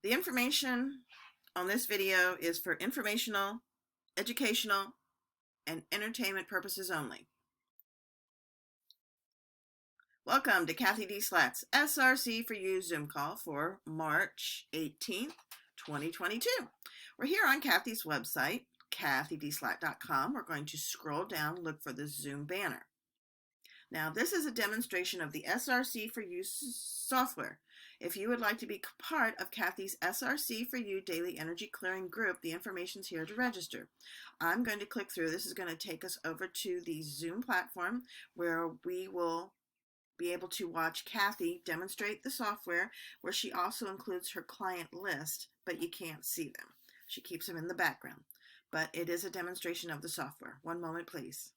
The information on this video is for informational, educational, and entertainment purposes only. Welcome to CathyDSlaught's SRC4u Zoom call for March 18th, 2022. We're here on Cathy's website, CathyDSlaght.com. We're going to scroll down and look for the Zoom banner. Now, this is a demonstration of the SRC4u software. If you would like to be part of Cathy's SRC4u Daily Energy Clearing group, the information's here to register. I'm going to click through. This is going to take us over to the Zoom platform where we will be able to watch Cathy demonstrate the software, where she also includes her client list, but you can't see them. She keeps them in the background. But it is a demonstration of the software. One moment, please.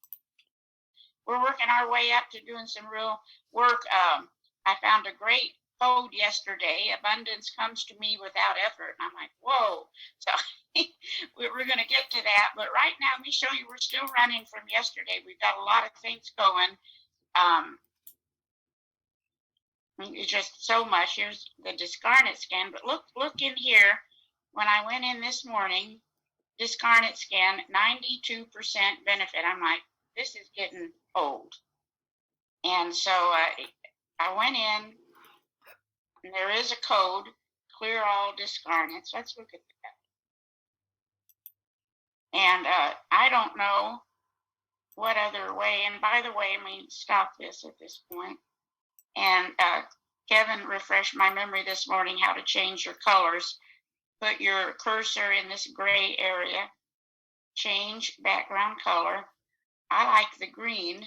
We're working our way up to doing some real work. I found a great code yesterday. Abundance comes to me without effort. And I'm like, whoa. So we're going to get to that. But right now, let me show you, we're still running from yesterday. We've got a lot of things going. It's just so much. Here's the discarnate scan. But look in here. When I went in this morning, discarnate scan, 92% benefit. I'm like, this is getting old. And so I went in, and there is a code, clear all discarnates. Let's look at that. And I don't know what other way. And by the way, let me stop this at this point. And Kevin refreshed my memory this morning how to change your colors. Put your cursor in this gray area, change background color. I like the green,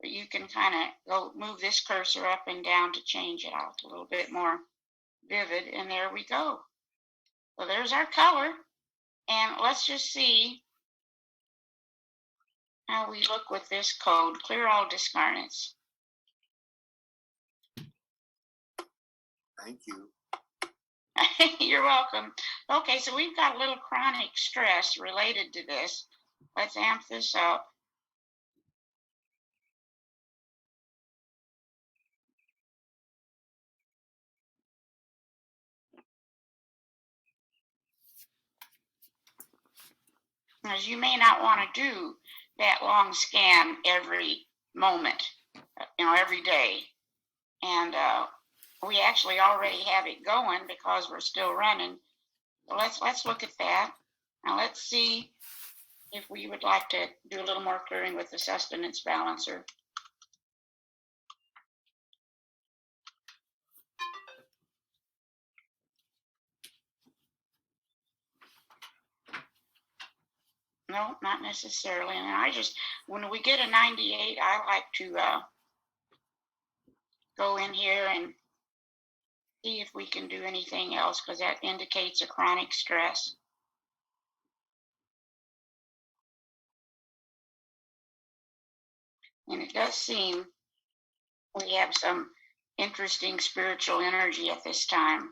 but you can kind of go move this cursor up and down to change it out a little bit more vivid. And there we go. So there's our color. And let's just see how we look with this code, clear all discarnates. Thank you. You're welcome. Okay, so we've got a little chronic stress related to this. Let's amp this up. As you may not want to do that long scan every moment, every day. And we actually already have it going because we're still running. So let's look at that. Now let's see if we would like to do a little more clearing with the sustenance balancer. No, not necessarily. And when we get a 98, I like to go in here and see if we can do anything else, because that indicates a chronic stress. And it does seem we have some interesting spiritual energy at this time.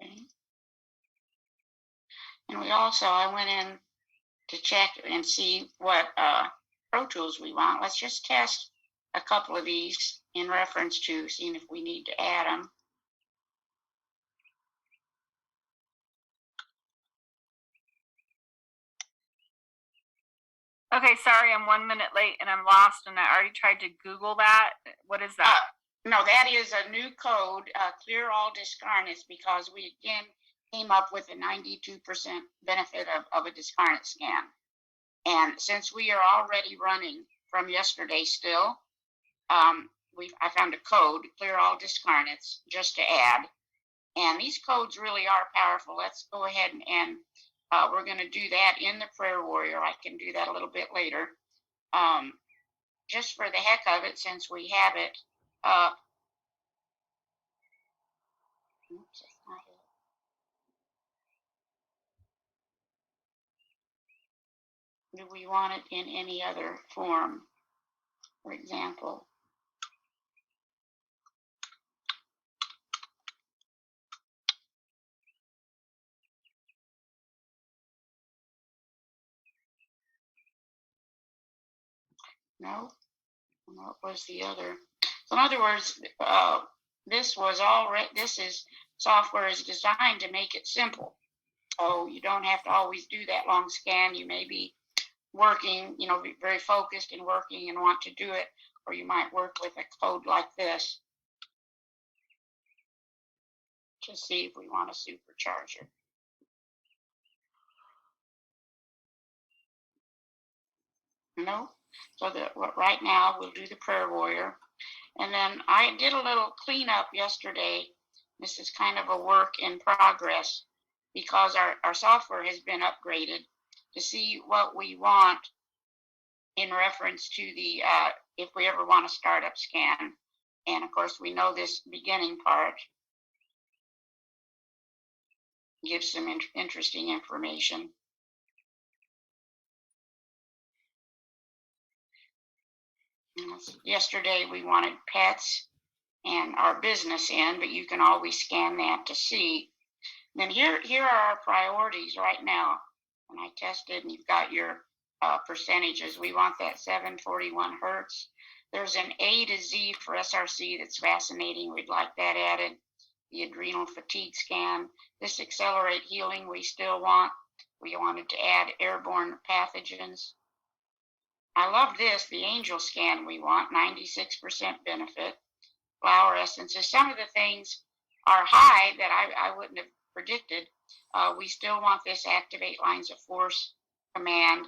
Okay. And I went in to check and see what Pro Tools we want. Let's just test a couple of these in reference to seeing if we need to add them. Okay, sorry, I'm 1 minute late and I'm lost, and I already tried to Google that. What is that? No, that is a new code, clear all discarnates, because we again came up with a 92% benefit of a discarnate scan. And since we are already running from yesterday still, I found a code, clear all discarnates, just to add. And these codes really are powerful. Let's go ahead and we're going to do that in the Prayer Warrior. I can do that a little bit later. Just for the heck of it, since we have it. Oops, that's not it. Do we want it in any other form? For example, no. What was the other? So in other words, this was already. Software is designed to make it simple. So you don't have to always do that long scan. You may be working, be very focused and working and want to do it, or you might work with a code like this to see if we want a supercharger. No. So right now we'll do the prayer warrior. And then I did a little cleanup yesterday. This is kind of a work in progress because our software has been upgraded to see what we want in reference to the, if we ever want a startup scan. And of course, we know this beginning part gives some interesting information. Yesterday, we wanted pets and our business in, but you can always scan that to see. Then here are our priorities right now. And I tested, and you've got your percentages. We want that 741 hertz. There's an A to Z for SRC that's fascinating. We'd like that added. The adrenal fatigue scan. This accelerate healing we still want. We wanted to add airborne pathogens. I love this, the angel scan we want, 96% benefit. Flower essences. Some of the things are high that I wouldn't have predicted. We still want this activate lines of force command.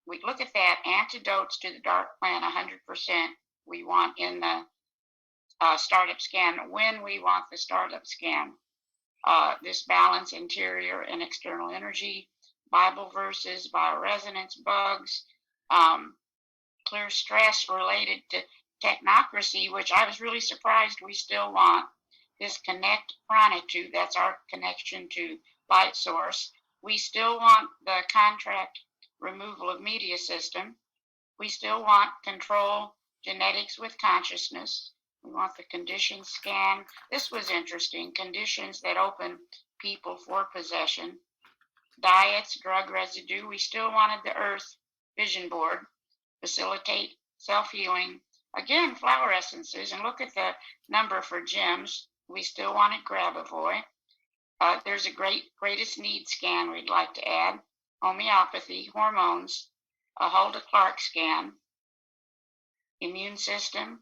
We look at that, antidotes to the dark plan, 100% we want in the startup scan when we want the startup scan. This balance, interior and external energy, Bible verses, bioresonance, bugs, clear stress related to technocracy, which I was really surprised we still want. This connect pronitude, that's our connection to light source. We still want the contract removal of media system. We still want control genetics with consciousness. We want the conditions scan. This was interesting. Conditions that open people for possession. Diets, drug residue. We still wanted the earth vision board. Facilitate self-healing. Again, flower essences. And look at the number for gems. We still wanted Grabavoy. There's a greatest need scan we'd like to add. Homeopathy, hormones, a Hulda Clark scan, immune system,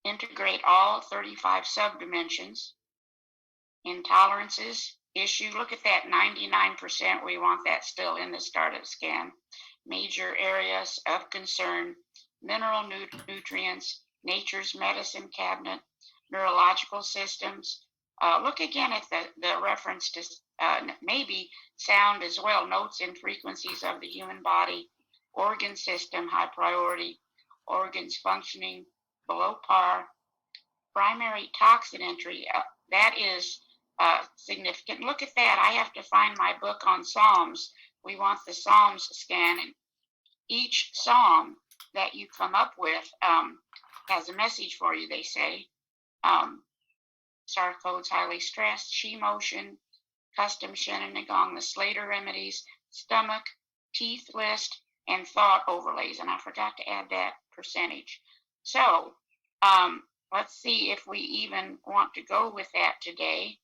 integrate all 35 subdimensions, intolerances, issue. Look at that, 99%. We want that still in the startup scan. Major areas of concern, mineral nutrients, nature's medicine cabinet, neurological systems. Look again at the reference to maybe sound as well, notes and frequencies of the human body, organ system, high priority, organs functioning below par, primary toxin entry, that is significant. Look at that. I have to find my book on Psalms. We want the Psalms scan, and each Psalm that you come up with has a message for you, they say. Star codes, highly stressed, She motion, custom Shen and Gong, the Slater remedies, stomach, teeth list, and thought overlays. And I forgot to add that percentage. So let's see if we even want to go with that today.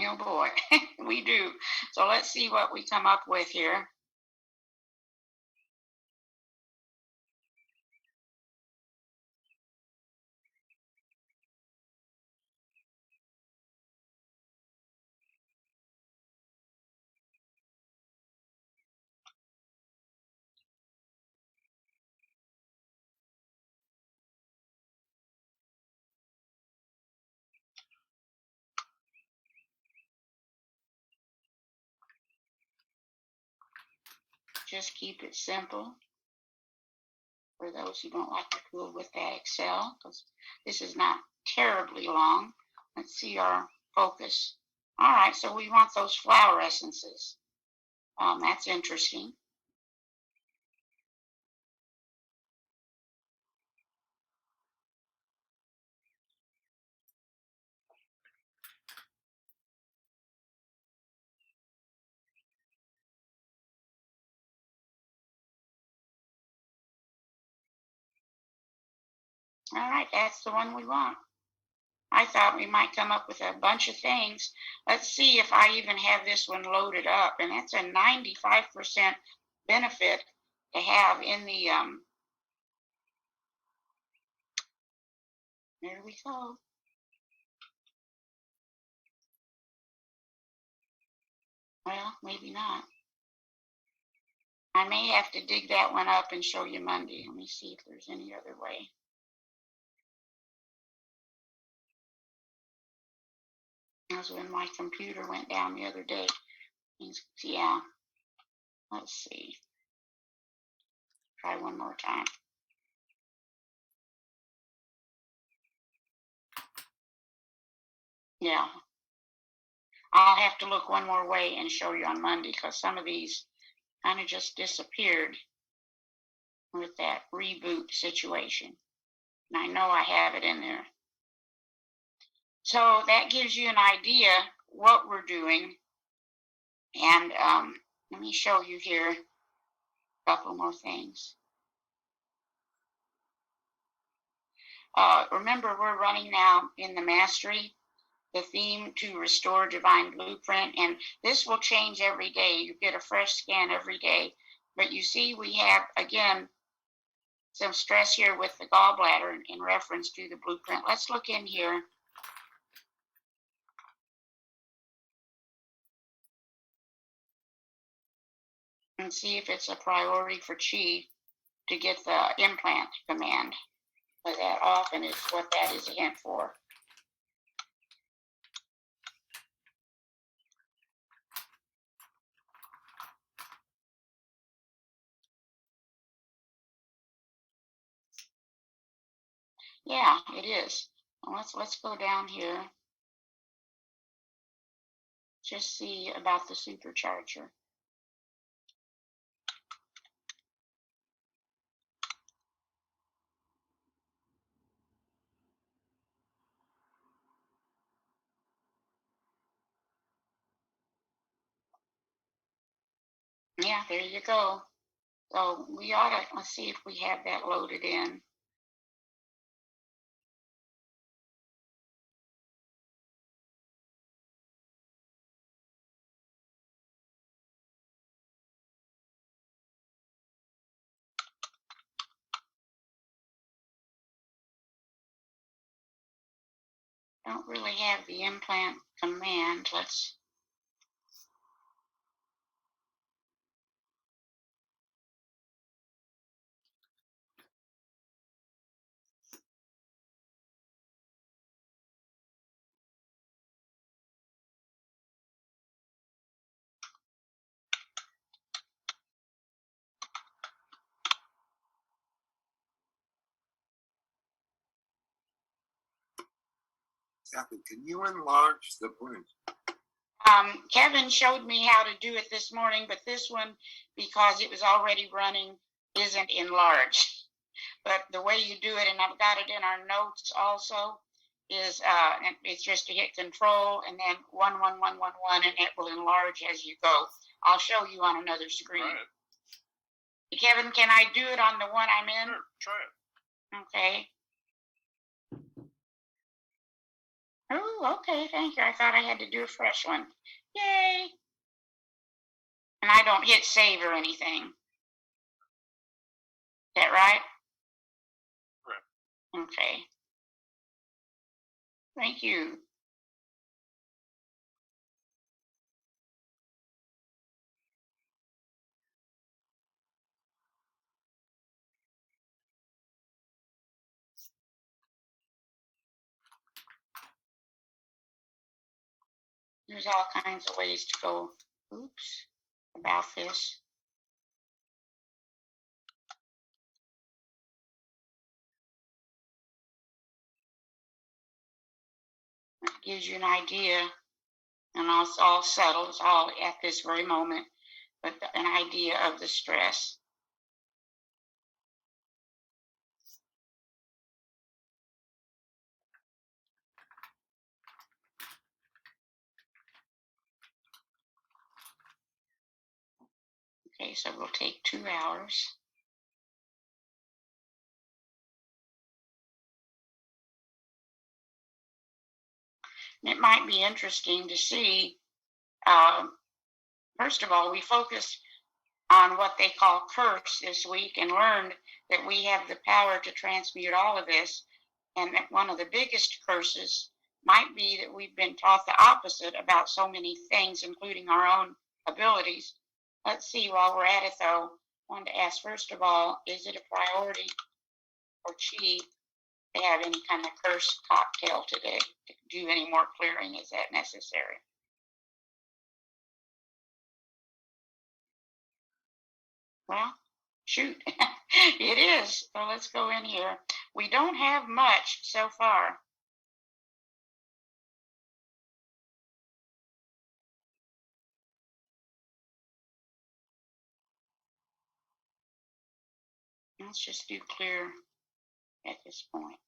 Oh boy, we do. So let's see what we come up with here. Just keep it simple for those who don't like to fool with that Excel, because this is not terribly long. Let's see our focus. All right, so we want those flower essences. That's interesting. All right, that's the one we want. I thought we might come up with a bunch of things. Let's see if I even have this one loaded up. And that's a 95% benefit to have in the, there we go. Well, maybe not. I may have to dig that one up and show you Monday. Let me see if there's any other way. That's when my computer went down the other day. Yeah. Let's see. Try one more time. Yeah. I'll have to look one more way and show you on Monday, because some of these kind of just disappeared with that reboot situation. And I know I have it in there. So that gives you an idea what we're doing. And let me show you here a couple more things. Remember, we're running now in the mastery, the theme to restore divine blueprint. And this will change every day. You get a fresh scan every day. But you see, we have, again, some stress here with the gallbladder in reference to the blueprint. Let's look in here. And see if it's a priority for Qi to get the implant command. But that often is what that is a hint for. Yeah, it is. Well, let's go down here. Just see about the supercharger. Yeah, there you go. So we ought to, let's see if we have that loaded in. Don't really have the implant command. Let's, Cathy, can you enlarge the print? Kevin showed me how to do it this morning, but this one, because it was already running, isn't enlarged. But the way you do it, and I've got it in our notes also, is it's just to hit control and then 11111, and it will enlarge as you go. I'll show you on another screen. Kevin, can I do it on the one I'm in? Sure, try it. Okay. Oh, okay, thank you. I thought I had to do a fresh one. Yay! And I don't hit save or anything. Is that right? Right. Okay. Thank you. There's all kinds of ways to go, oops, about this. gives you an idea, and it's all subtle, it's all at this very moment, but an idea of the stress. Okay, so we'll take 2 hours. And it might be interesting to see, first of all, we focused on what they call curse this week and learned that we have the power to transmute all of this. And that one of the biggest curses might be that we've been taught the opposite about so many things, including our own abilities. Let's see, while we're at it though, I wanted to ask first of all, is it a priority for Chi to have any kind of curse cocktail today to do any more clearing? Is that necessary? Well, shoot, it is. So let's go in here. We don't have much so far. Let's just do clear at this point.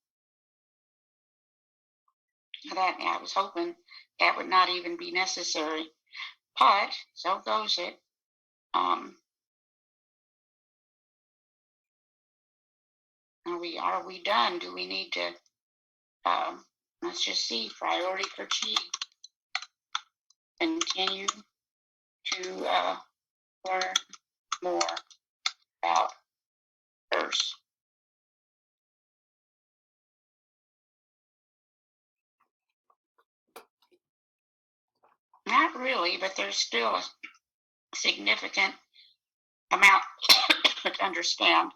That I was hoping that would not even be necessary, but so goes it. Are we done? Do we need to? Let's just see. Priority for Chi. Continue to learn more about curse. Not really, but there's still a significant amount to understand.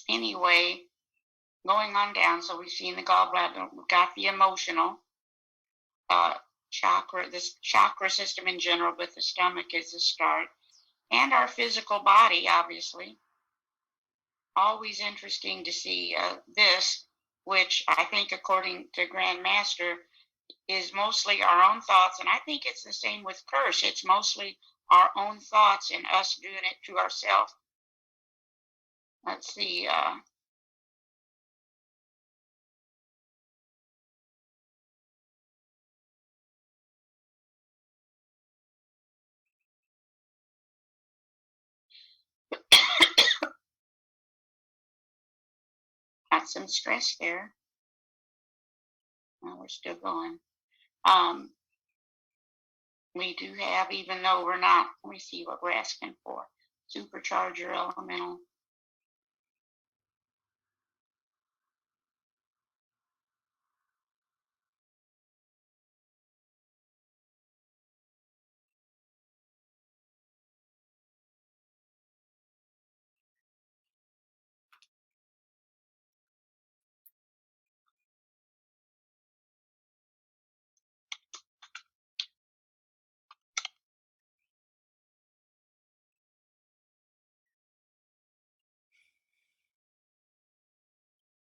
Anyway, going on down, so we've seen the gallbladder, we've got the emotional chakra, this chakra system in general, but the stomach is the start, and our physical body, obviously. Always interesting to see this, which I think, according to Grandmaster, is mostly our own thoughts, and I think it's the same with curse. It's mostly our own thoughts and us doing it to ourselves. Let's see. Got some stress there. Well, we're still going. We do have, even though we're not, let me see what we're asking for. Supercharger elemental.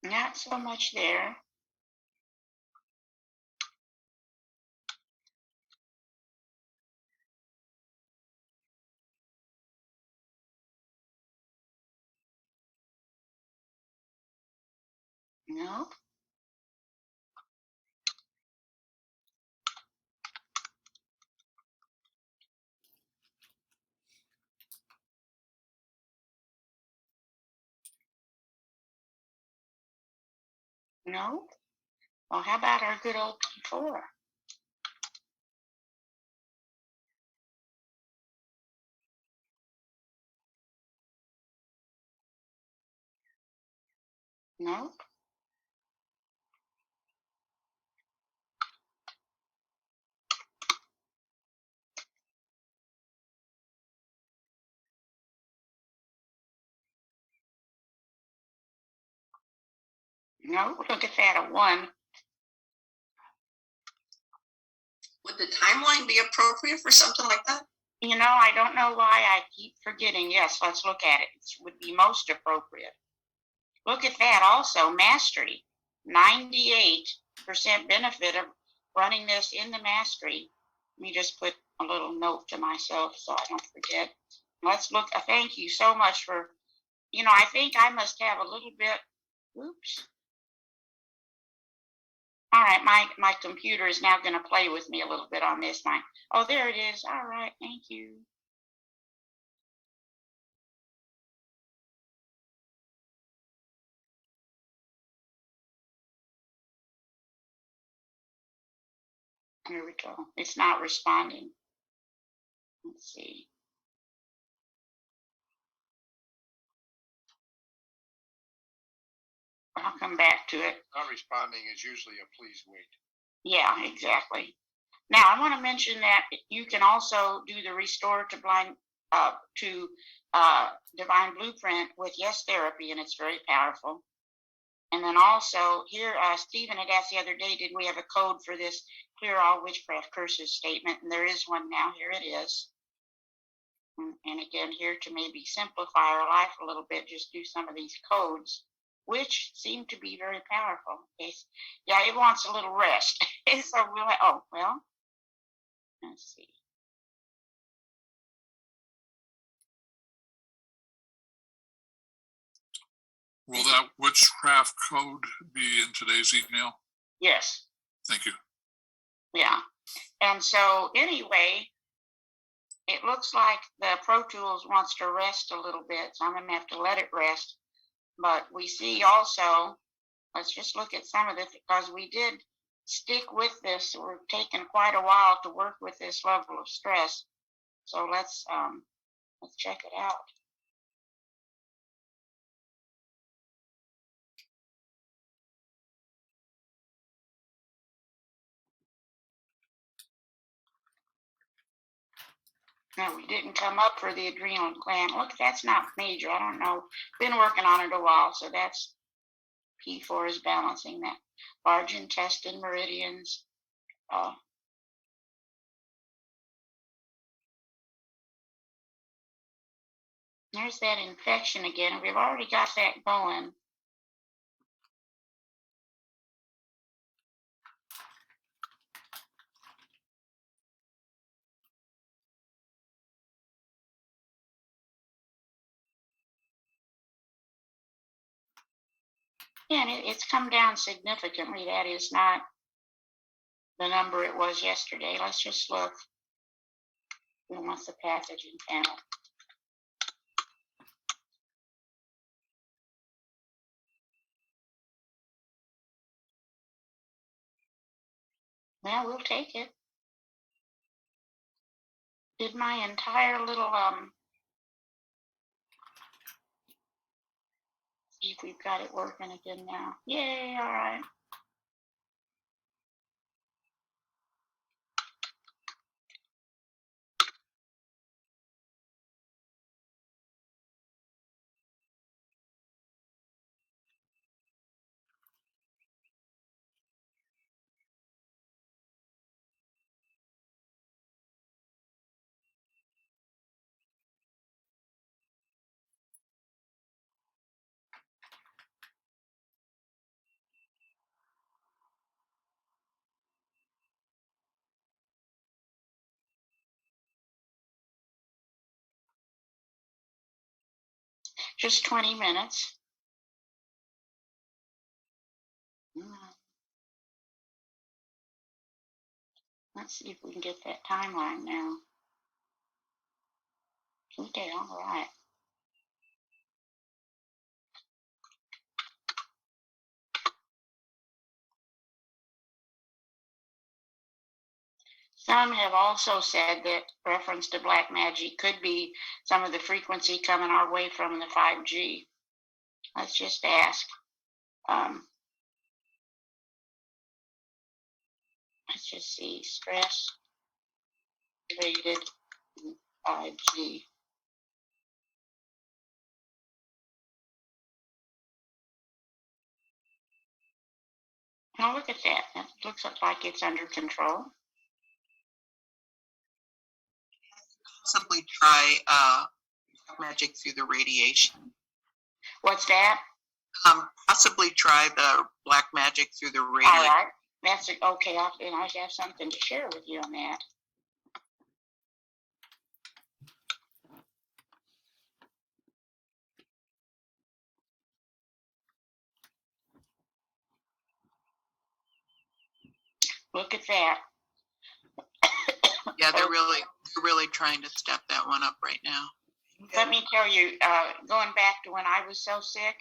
Not so much there. No. No. Well, how about our good old P4? No. No. Look at that, a 1. Would the timeline be appropriate for something like that? You know, I don't know why I keep forgetting. Yes, let's look at it. It would be most appropriate. Look at that also, mastery. 98% benefit of running this in the mastery. Let me just put a little note to myself so I don't forget. Let's look. Thank you so much for, I think I must have a little bit. Oops. All right, my computer is now going to play with me a little bit on this. Oh, there it is. All right, thank you. Here we go. It's not responding. Let's see. I'll come back to it. Not responding is usually a please wait. Yeah, exactly. Now I want to mention that you can also do the restore to divine blueprint with Yes Therapy, and it's very powerful. And then also here, Stephen had asked the other day, did we have a code for this clear all witchcraft curses statement? And there is one now. Here it is. And again, here to maybe simplify our life a little bit, just do some of these codes, which seem to be very powerful. Yeah, it wants a little rest. So let's see. Will that witchcraft code be in today's email? Yes. Thank you. Yeah. And so anyway, it looks like the Pro Tools wants to rest a little bit, so I'm going to have to let it rest. But we see also, let's just look at some of this, because we did stick with this. We're taking quite a while to work with this level of stress. So let's check it out. No, we didn't come up for the adrenal gland. Look, that's not major. I don't know. Been working on it a while, so that's P4 is balancing that. Large intestine meridians. There's that infection again. We've already got that going. And it's come down significantly. That is not the number it was yesterday. Let's just look. We want the pathogen panel. Well, we'll take it. Did my entire little see if we've got it working again now. Yay, all right. Just 20 minutes. Let's see if we can get that timeline now. Okay, all right. Some have also said that reference to black magic could be some of the frequency coming our way from the 5G. Let's just ask. Let's just see. Stress related 5G. Now look at that. That looks like it's under control. Possibly try magic through the radiation. What's that? Possibly try the black magic through the radiation. All right. That's okay. And I have something to share with you on that. Look at that. Yeah, they're really trying to step that one up right now. Let me tell you, going back to when I was so sick,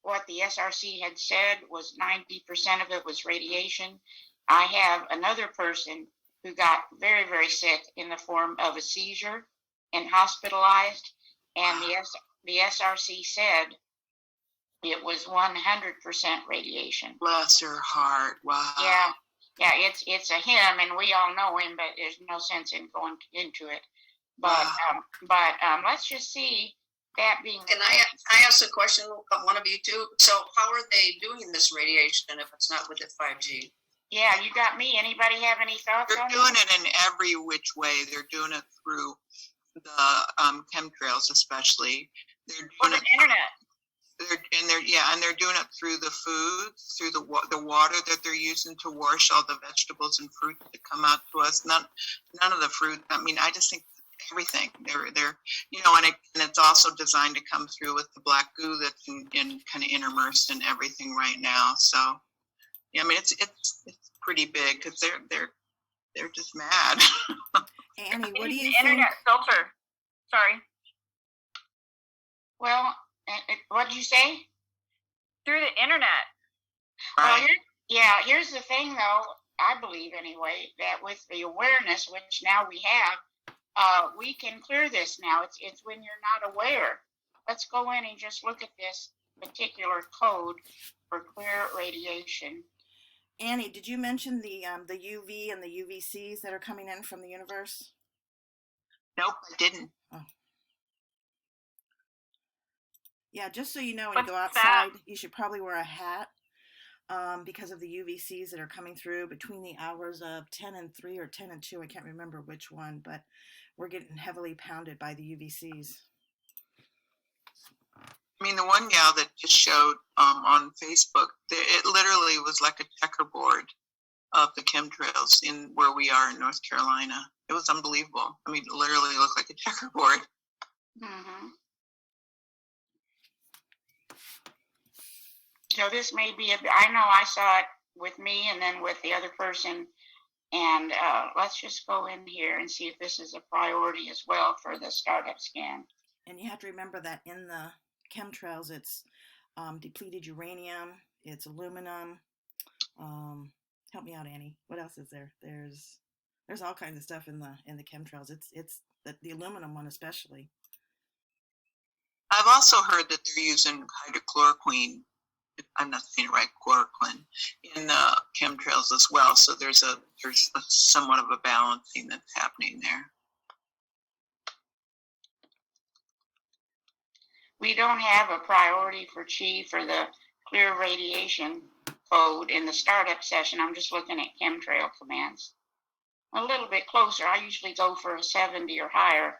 what the SRC had said was 90% of it was radiation. I have another person who got very, very sick in the form of a seizure and hospitalized, and the SRC said it was 100% radiation. Bless her heart. Wow. Yeah, it's a him, and we all know him, but there's no sense in going into it. But let's just see that being. Can I ask a question of one of you two? So how are they doing this radiation if it's not with the 5G? Yeah, you got me. Anybody have any thoughts They're on doing it? it in every which way. They're doing it through the chemtrails, especially. They're Or doing the internet. They're doing it through the foods, through the water that they're using to wash all the vegetables and fruit that come out to us. None of the fruit. I mean, I just think everything. They're and it's also designed to come through with the black goo that's in kind of immersed in everything right now. So yeah, I mean it's pretty big because they're just mad. Annie, what do you The think? internet filter. Sorry. Well, what did you say? Through the internet. Right. Well, here's the thing, though. I believe, anyway, that with the awareness, which now we have, we can clear this now. It's when you're not aware. Let's go in and just look at this particular code for clear radiation. Annie, did you mention the UV and the UVCs that are coming in from the universe? Nope, I didn't. Oh. Yeah, just so you know, when you go What's outside, that? you should probably wear a hat because of the UVCs that are coming through between the hours of 10 and 3 or 10 and 2. I can't remember which one, but we're getting heavily pounded by the UVCs. I mean, the one gal that just showed on Facebook, it literally was like a checkerboard of the chemtrails in where we are in North Carolina. It was unbelievable. I mean, it literally looked like a checkerboard. Mm-hmm. So this may be I know I saw it with me and then with the other person. And let's just go in here and see if this is a priority as well for the startup scan. And you have to remember that in the chemtrails, it's depleted uranium, it's aluminum. Help me out, Annie. What else is there? There's all kinds of stuff in the chemtrails. It's the aluminum one especially. I've also heard that they're using hydrochloroquine. I'm not saying it right, chloroquine in the chemtrails as well. So there's somewhat of a balancing that's happening there. We don't have a priority for Chi for the clear radiation code in the startup session. I'm just looking at chemtrail commands. A little bit closer. I usually go for a 70 or higher.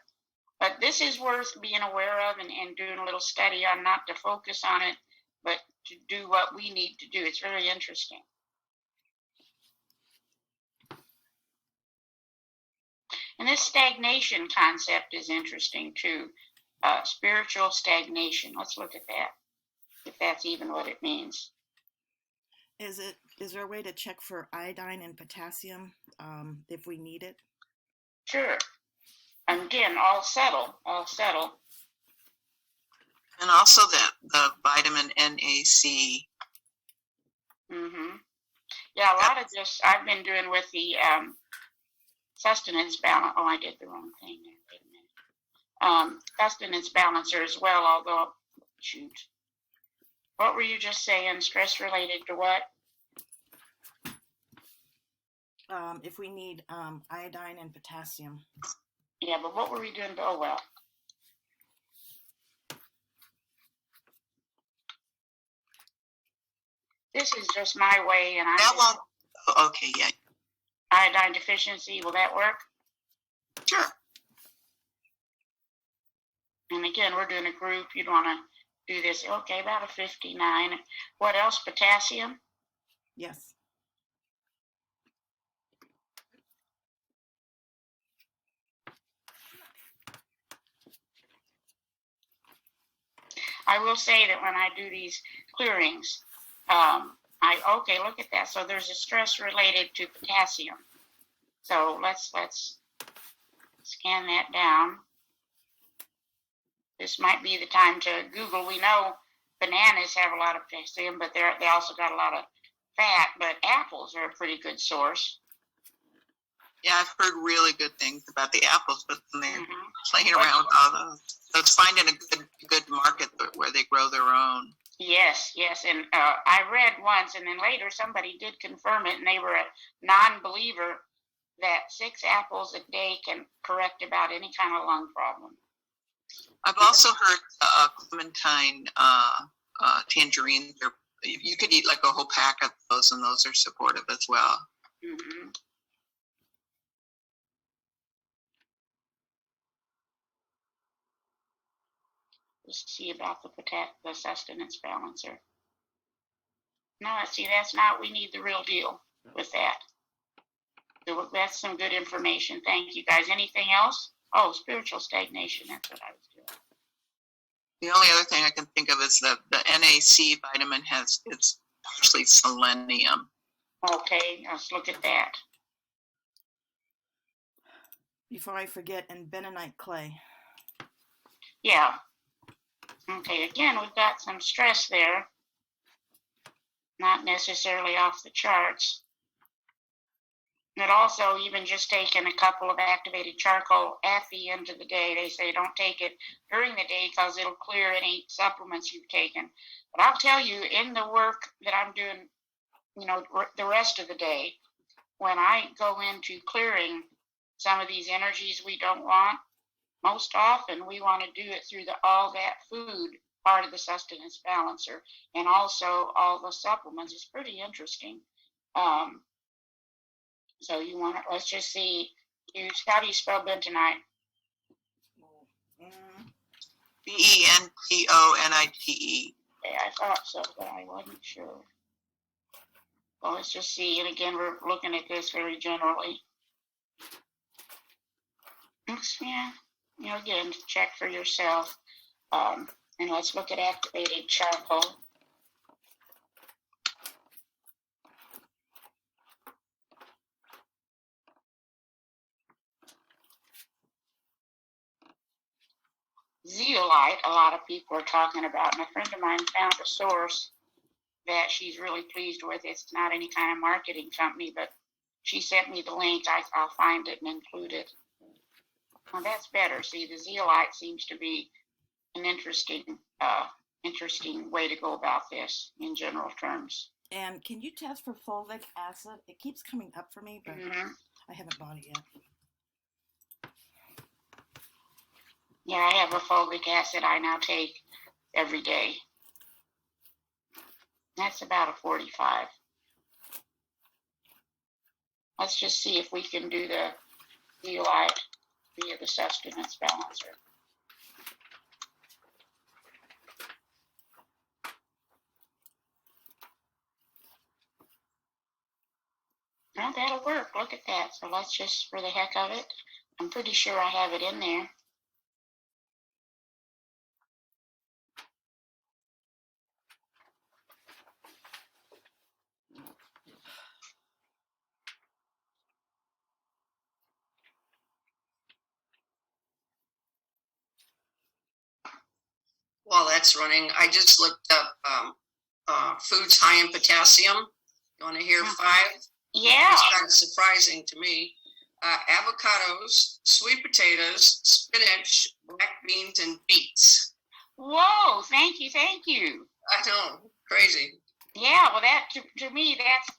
But this is worth being aware of and doing a little study on, not to focus on it, but to do what we need to do. It's very interesting. And this stagnation concept is interesting too. Spiritual stagnation. Let's look at that, if that's even what it means. Is there a way to check for iodine and potassium if we need it? Sure. And again, all subtle. And also the vitamin NAC. Mm-hmm. Yeah, a lot of this I've been doing with the sustenance balance. Oh, I did the wrong thing there. Wait a minute. Sustenance balancer as well, although, shoot. What were you just saying? Stress related to what? If we need iodine and potassium. Yeah, but what were we doing? Oh, well. This is just my way, and That won't. Okay, yeah. Iodine deficiency, will that work? Sure. And again, we're doing a group. You'd want to do this. Okay, about a 59. What else? Potassium? Yes. I will say that when I do these clearings, okay, look at that. So there's a stress related to potassium. So let's scan that down. This might be the time to Google. We know bananas have a lot of potassium, but they also got a lot of fat. But apples are a pretty good source. Yeah, I've heard really good things about the apples, but then they're playing around with all those. So it's finding a good market where they grow their own. Yes, and I read once, and then later somebody did confirm it, and they were a non-believer that 6 apples a day can correct about any kind of lung problem. I've also heard clementine tangerines. You could eat like a whole pack of those, and those are supportive as well. Mm-hmm. Let's see about the sustenance balancer. No, see, that's not, we need the real deal with that. So that's some good information. Thank you, guys. Anything else? Oh, spiritual stagnation. That's what I was doing. The only other thing I can think of is the NAC vitamin it's partially selenium. Okay, let's look at that. Before I forget, and bentonite clay. Yeah. Okay, again, we've got some stress there. Not necessarily off the charts. But also, even just taking a couple of activated charcoal at the end of the day, they say don't take it during the day because it'll clear any supplements you've taken. But I'll tell you, in the work that I'm doing, the rest of the day, when I go into clearing some of these energies we don't want, most often we want to do it through all that food part of the sustenance balancer and also all the supplements. It's pretty interesting. So you want to, let's just see, how do you spell bentonite? BENTONITE. Yeah, I thought so, but I wasn't sure. Well, let's just see, and again, we're looking at this very generally. Yeah, again, check for yourself. And let's look at activated charcoal. Zeolite, a lot of people are talking about, and a friend of mine found a source that she's really pleased with. It's not any kind of marketing company, but she sent me the link. I'll find it and include it. Well, that's better. See, the zeolite seems to be an interesting way to go about this in general terms. And can you test for fulvic acid? It keeps coming up for me, but I haven't bought it yet. Yeah, I have a fulvic acid I now take every day. That's about a 45. Let's just see if we can do the zeolite via the sustenance balancer. Well, that'll work. Look at that. So let's just, for the heck of it, I'm pretty sure I have it in there. While that's running, I just looked up foods high in potassium. You want to hear 5? Yeah. It's kind of surprising to me. Avocados, sweet potatoes, spinach, black beans, and beets. Whoa, thank you. I know, crazy. Yeah, well, that to me, that's,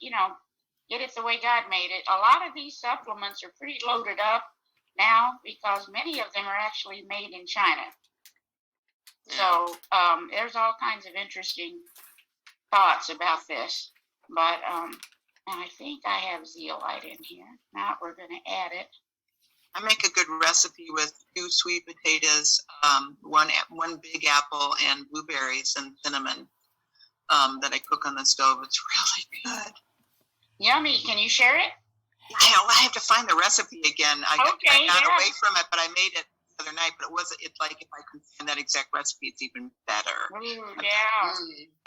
get it the way God made it. A lot of these supplements are pretty loaded up now because many of them are actually made in China. So there's all kinds of interesting thoughts about this. But and I think I have zeolite in here. Now we're going to add it. I make a good recipe with 2 sweet potatoes, one big apple, and blueberries and cinnamon that I cook on the stove. It's really good. Yummy. Can you share it? I have to find the recipe again. I got away from it, but I made it the other night, but it's like if I can find that exact recipe, it's even better. Ooh, yeah.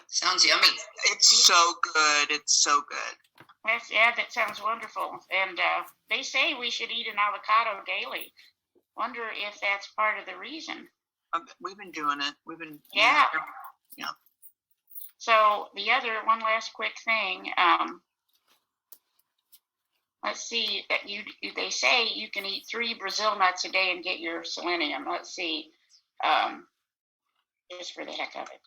Sounds yummy. It's so good. It's so good. That sounds wonderful. And they say we should eat an avocado daily. Wonder if that's part of the reason. We've been doing it. Yeah. Yeah. So the other one last quick thing. Let's see that they say you can eat 3 Brazil nuts a day and get your selenium. Let's see, just for the heck of it.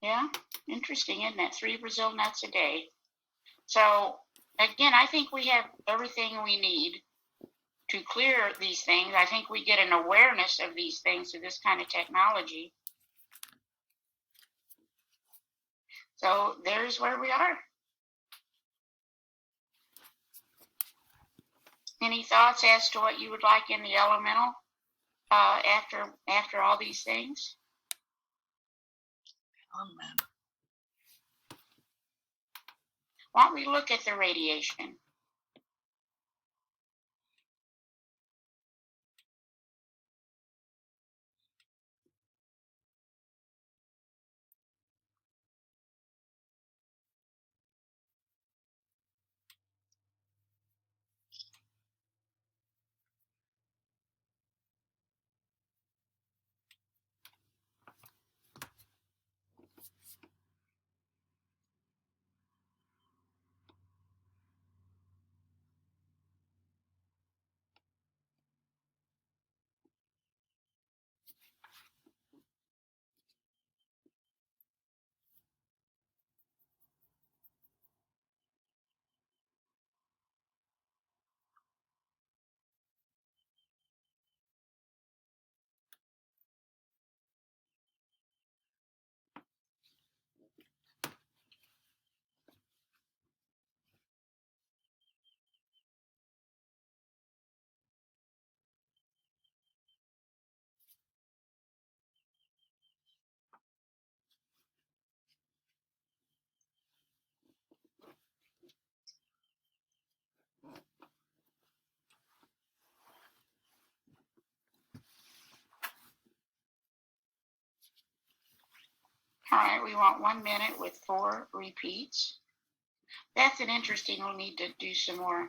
Yeah, interesting, isn't it? 3 Brazil nuts a day. So again, I think we have everything we need to clear these things. I think we get an awareness of these things through this kind of technology. So there's where we are. Any thoughts as to what you would like in the elemental after all these things? Oh, man. Why don't we look at the radiation? All right, we want 1 minute with 4 repeats. That's an interesting, we'll need to do some more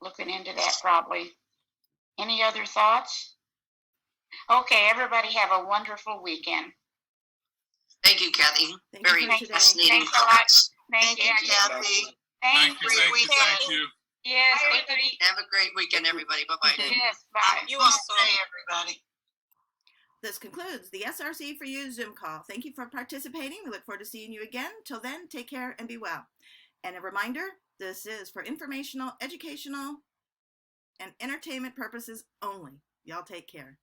looking into that probably. Any other thoughts? Okay, everybody have a wonderful weekend. Thank you, Cathy. Thank you Very for today. fascinating Thanks a lot. comments. Thank you. Kathy. Thank you. Thank you. Yes, Have a great weekend, everybody. Bye-bye. yes, bye. You also, everybody. This concludes the SRC4u Zoom call. Thank you for participating. We look forward to seeing you again. Till then, take care and be well. And a reminder, this is for informational, educational, and entertainment purposes only. Y'all take care.